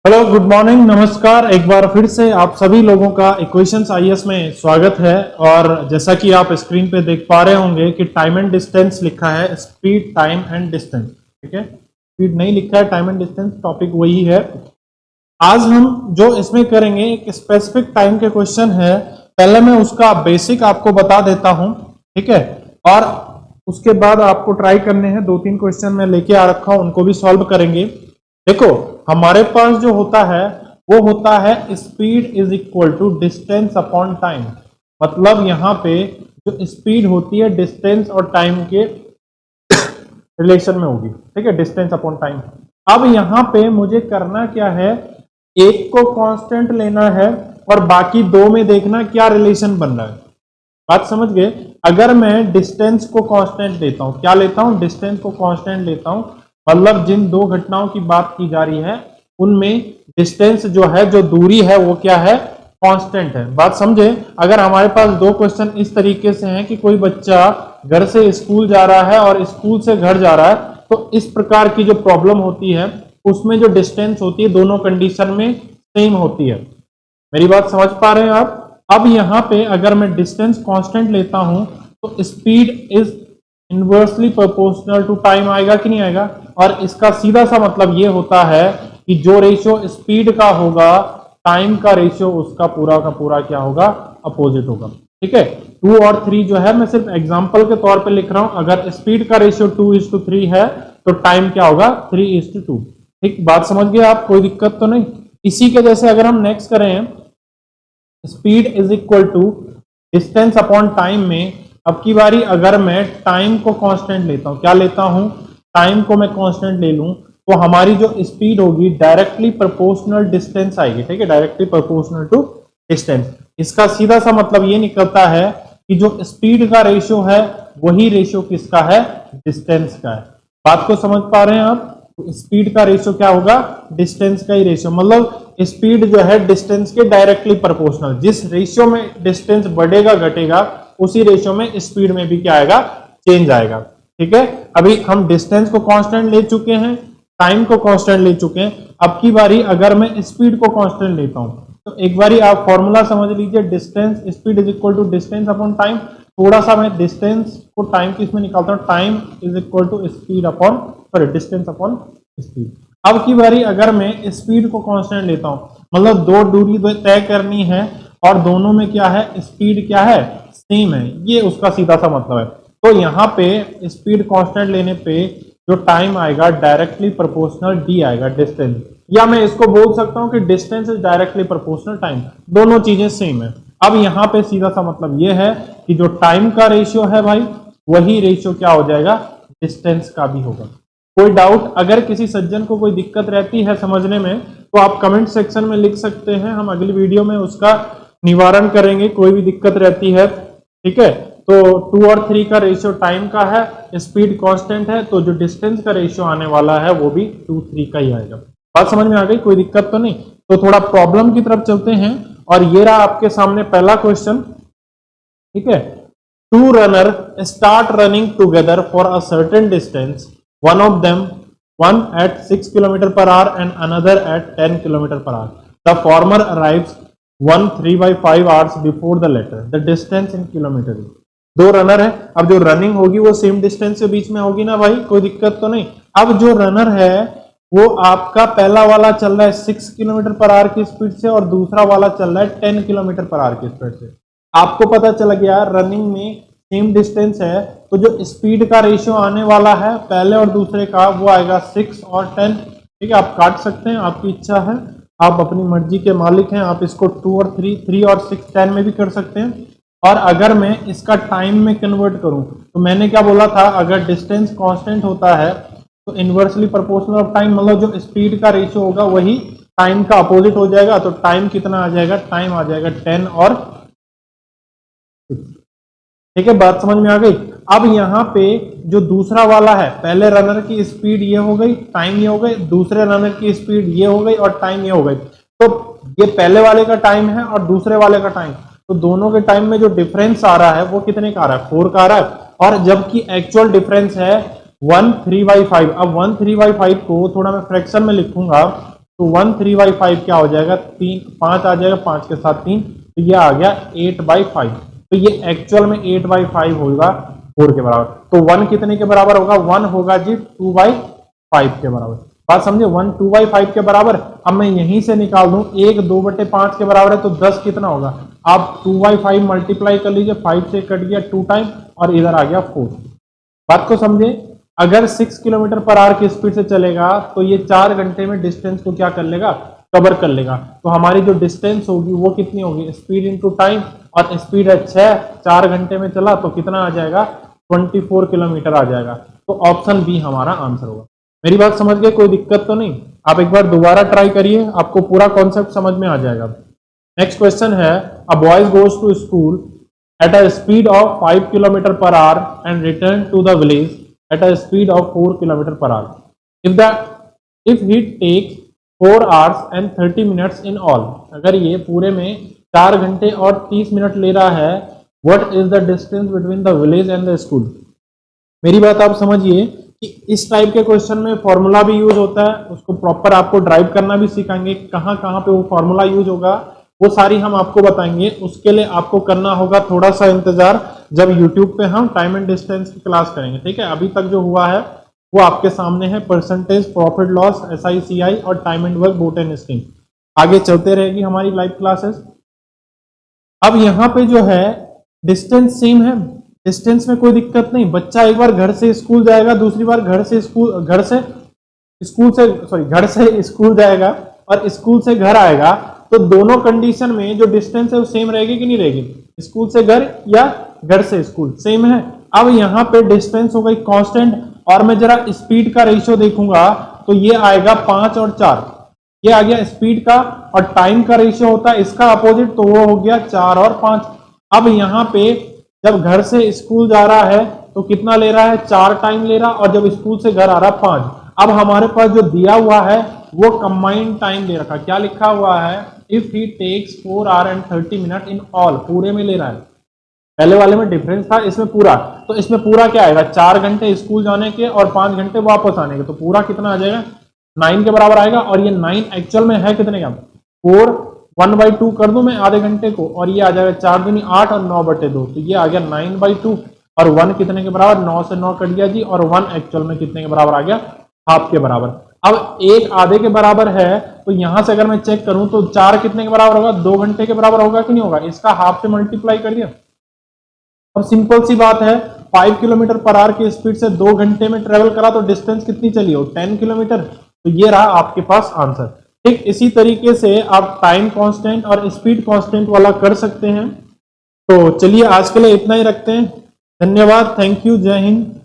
Hello, good morning, नमस्कार। एक बार फिर से आप सभी लोगों का इक्वेशंस आईएएस में स्वागत है। और जैसा कि आप स्क्रीन पे देख पा रहे होंगे कि टाइम एंड डिस्टेंस लिखा है, स्पीड, टाइम एंड डिस्टेंस। ठीक है, स्पीड नहीं लिखा है, टाइम एंड डिस्टेंस, टॉपिक वही है। आज हम जो इसमें करेंगे एक स्पेसिफिक टाइम के क्वेश्चन है। पहले मैं उसका बेसिक आपको बता देता हूं, ठीक है, और उसके बाद आपको ट्राई करने हैं। 2-3 क्वेश्चन मैं लेके आ रखा हूं, उनको भी सॉल्व करेंगे। देखो, हमारे पास जो होता है वो होता है speed is equal to distance upon time. मतलब यहां पे जो स्पीड होती है डिस्टेंस और टाइम के रिलेशन में होगी। ठीक है, डिस्टेंस अपॉन टाइम। अब यहां पे मुझे करना क्या है, एक को कांस्टेंट लेना है और बाकी दो में देखना क्या रिलेशन बन रहा है। बात समझ गए? अगर मैं डिस्टेंस को कांस्टेंट लेता हूं, क्या लेता हूं, डिस्टेंस को कांस्टेंट लेता हूं, मतलब जिन दो घटनाओं की बात की जा रही है उनमें डिस्टेंस जो है, जो दूरी है, वो क्या है, कांस्टेंट है। बात समझे? अगर हमारे पास दो क्वेश्चन इस तरीके से हैं कि कोई बच्चा घर से स्कूल जा रहा है और स्कूल से घर जा रहा है, तो इस प्रकार की जो प्रॉब्लम होती है उसमें जो डिस्टेंस होती है दोनों कंडीशन में सेम होती है। मेरी बात समझ पा रहे हैं आप? अब यहां पे अगर मैं डिस्टेंस कांस्टेंट लेता हूं तो speed is inversely proportional to time आएगा कि नहीं आएगा? और इसका सीधा सा मतलब ये होता है कि जो रेशियो स्पीड का होगा, टाइम का रेशियो उसका पूरा का पूरा क्या होगा, अपोजिट होगा। ठीक है, 2 और 3 जो है मैं सिर्फ एग्जांपल के तौर पे लिख रहा हूं। अगर स्पीड का रेशियो 2:3 है तो टाइम क्या होगा, 3:2। ठीक, बात समझ गए आप? कोई दिक्कत तो नहीं। इसी के जैसे अगर हम नेक्स्ट करें, speed is equal to distance upon time में, अब की बारी अगर मैं टाइम को कांस्टेंट लेता हूं, क्या लेता हूं, टाइम को मैं कांस्टेंट ले लूं, तो हमारी जो स्पीड होगी डायरेक्टली प्रोपोर्शनल डिस्टेंस आएगी। ठीक है, डायरेक्टली प्रोपोर्शनल टू डिस्टेंस। इसका सीधा सा मतलब ये निकलता है कि जो स्पीड का रेशियो है वही रेशियो किसका है, डिस्टेंस का है। बात को समझ पा रहे हैं आप? तो स्पीड का रेशियो क्या होगा, डिस्टेंस का ही रेशियो। मतलब स्पीड जो है डिस्टेंस के डायरेक्टली प्रोपोर्शनल। जिस रेशियो में डिस्टेंस बढ़ेगा घटेगा, उसी रेशियो में स्पीड में भी क्या आएगा, चेंज आएगा। ठीक है, अभी हम डिस्टेंस को कांस्टेंट ले चुके हैं, टाइम को कांस्टेंट ले चुके हैं। अब की बारी अगर मैं स्पीड को कांस्टेंट लेता हूं तो एक बारी आप फॉर्मूला समझ लीजिए, distance speed is equal to distance upon time. थोड़ा सा मैं डिस्टेंस को टाइम की इसमें निकालता हूं, time is equal to speed upon, sorry, distance upon speed. अब की बारी अगर मैं स्पीड को कांस्टेंट लेता हूं, मतलब दो दूरी तय करनी है और दोनों में क्या है, स्पीड क्या है, सेम है, ये उसका सीधा सा मतलब है। तो यहाँ पे स्पीड कांस्टेंट लेने पे जो टाइम आएगा डायरेक्टली प्रोपोर्शनल डी आएगा, डिस्टेंस। या मैं इसको बोल सकता हूं कि distance is directly proportional time, दोनों चीजें सेम है। अब यहाँ पे सीधा सा मतलब ये है कि जो टाइम का रेशियो है भाई, वही रेशियो क्या हो जाएगा, डिस्टेंस का भी होगा। कोई डाउट? अगर किसी सज्जन को कोई दिक्कत रहती है समझने में तो आप कमेंट सेक्शन में लिख सकते हैं, हम अगली वीडियो में उसका निवारण करेंगे। कोई भी दिक्कत रहती है, ठीक है। तो 2 और 3 का रेशियो टाइम का है, स्पीड कांस्टेंट है, तो जो डिस्टेंस का रेशियो आने वाला है वो भी 2-3 का ही आएगा। बात समझ में आ गई? कोई दिक्कत तो नहीं? तो थोड़ा प्रॉब्लम की तरफ चलते हैं और ये रहा आपके सामने पहला क्वेश्चन। ठीक है, 2 runner start running together for a certain distance, one of them, one at 6 km per hour and another at 10 km per hour. The former arrives 3/5 hours before the latter. The distance in kilometer is. दो runner है, अब जो running होगी वो same distance के बीच में होगी ना भाई, कोई दिक्कत तो नहीं। अब जो रनर है वो आपका पहला वाला चल रहा है 6 किलोमीटर पर आवर की स्पीड से और दूसरा वाला चल रहा है 10 किलोमीटर पर आवर की स्पीड से। आपको पता चल गया रनिंग में सेम डिस्टेंस है, तो जो स्पीड का रेशियो आने वाला है पहले और दूसरे का, वो आएगा 6 और 10। ठीक है, आप काट सकते हैं, आपकी इच्छा है, आप अपनी मर्जी के मालिक हैं। आप इसको 2 और 3 और 6 10 में भी कर सकते हैं। और अगर मैं इसका टाइम में कन्वर्ट करूं तो मैंने क्या बोला था, अगर डिस्टेंस कांस्टेंट होता है तो इनवर्सली प्रोपोर्शनल ऑफ टाइम, मतलब जो स्पीड का रेशियो होगा वही टाइम का अपोजिट हो जाएगा। तो टाइम कितना आ जाएगा, टाइम आ जाएगा 10 और 6। ठीक है, बात समझ में आ गई? अब यहाँ पे जो दूसरा वाला है, पहले रनर की स्पीड ये हो गई, टाइम ये हो गई, दूसरे रनर की स्पीड ये हो गई और टाइम ये हो गई। तो ये पहले वाले का टाइम है और दूसरे वाले का टाइम, तो दोनों के टाइम में जो डिफरेंस आ रहा है वो कितने का आ रहा है, 4 का आ रहा है। और जबकि एक्चुअल डिफरेंस है 1 3/5। अब 1 3/5 को थोड़ा मैं फ्रैक्शन में लिखूंगा तो 1/3 क्या हो जाएगा, 5 आ जाएगा, 5 के साथ 3, तो ये आ गया 8/5। तो ये एक्चुअल में 8/5 होगा 4 के बराबर। तो 1 कितने के बराबर होगा, 1 होगा जी 2/5 के बराबर। बात समझे, 1 2/5 के बराबर। अब मैं यहीं से निकाल दूं, 1 2/5 के बराबर है, तो 10 कितना होगा, आप 2/5 मल्टीप्लाई कर लीजिए, 5 से कट गया 2 टाइम और इधर आ गया 4। बात को समझे, अगर 6 किलोमीटर पर आवर की स्पीड से चलेगा तो ये 4 घंटे में डिस्टेंस को क्या कर लेगा, कवर कर लेगा। तो हमारी जो डिस्टेंस होगी वो कितनी होगी, स्पीड इनटू टाइम, और स्पीड है 6, 4 घंटे में चला तो कितना आ जाएगा, 24 किलोमीटर आ जाएगा। तो ऑप्शन बी हमारा आंसर होगा। मेरी बात समझ गए, कोई दिक्कत तो नहीं? आप एक बार दोबारा ट्राई करिए, आपको पूरा कॉन्सेप्ट समझ में आ जाएगा। नेक्स्ट क्वेश्चन है, a boys goes to school at a speed of 5 km per hour and return to the village at a speed of 4 km per hour. If he takes 4 hours and 30 minutes in all, अगर ये पूरे में 4 घंटे और 30 minute ले रहा है, what is the distance between the village and the school? मेरी बात आप समझिए कि इस टाइप के क्वेश्चन में फॉर्मूला भी यूज होता है, उसको प्रॉपर आपको ड्राइव करना भी सिखाएंगे, कहाँ कहाँ पे वो फॉर्मूला यूज होगा वो सारी हम आपको बताएंगे। उसके लिए आपको करना होगा थोड़ा सा इंतजार, जब YouTube पे हम टाइम एंड डिस्टेंस की क्लास करेंगे, ठीक है। अभी तक जो हुआ है वो आपके सामने है, परसेंटेज, प्रॉफिट लॉस, SICI और time and work, boat and string. आगे चलते रहेगी हमारी लाइव क्लासेस। अब यहाँ पे जो है डिस्टेंस सेम है, डिस्टेंस में कोई दिक्कत नहीं। बच्चा एक बार घर से स्कूल जाएगा, दूसरी बार घर से स्कूल जाएगा और स्कूल से घर आएगा, तो दोनों कंडीशन में जो डिस्टेंस है वो सेम रहेगी कि नहीं रहेगी, स्कूल से घर या घर से स्कूल, सेम है। अब यहाँ पे डिस्टेंस हो गई कांस्टेंट, और मैं जरा स्पीड का रेशियो देखूंगा तो ये आएगा 5 और 4, ये आ गया स्पीड का, और टाइम का रेशियो होता है इसका अपोजिट, तो वो हो गया 4 और 5। अब यहाँ पे जब घर से स्कूल जा रहा है तो कितना ले रहा है, 4 टाइम ले रहा, और जब स्कूल से घर आ रहा 5। अब हमारे पास जो दिया हुआ है वो कंबाइंड टाइम दे रखा, क्या लिखा हुआ है, if he takes 4 hours and 30 minutes in all, पूरे में ले रहा है। पहले वाले में डिफरेंस था, इसमें पूरा, तो इसमें पूरा क्या आएगा, 4 घंटे स्कूल जाने के और 5 घंटे वापस आने के, तो पूरा कितना आ जाएगा, 9 के बराबर आएगा। और ये 9 एक्चुअल में है कितने का, 4, 1/2 कर दूं मैं आधे घंटे को, और ये आ जाएगा 4 दूनी 8 और 9/2, तो ये आ गया 9/2। और 1 कितने के बराबर, 9 से 9 कट गया जी, और 1 एक्चुअल में कितने के बराबर आ गया, हाफ के बराबर। अब एक आधे के बराबर है, तो यहां से अगर मैं चेक करूं तो 4 कितने के बराबर होगा, 2 घंटे के बराबर होगा कि नहीं होगा, इसका हाफ से मल्टीप्लाई कर दिया। अब सिंपल सी बात है, 5 किलोमीटर पर आवर की स्पीड से 2 घंटे में ट्रेवल करा तो डिस्टेंस कितनी चली हो, 10 किलोमीटर। तो ये रहा आपके पास आंसर। ठीक इसी तरीके से आप टाइम कांस्टेंट और स्पीड कांस्टेंट वाला कर सकते हैं। तो चलिए आज के लिए इतना ही रखते हैं। धन्यवाद, थैंक यू, जय हिंद।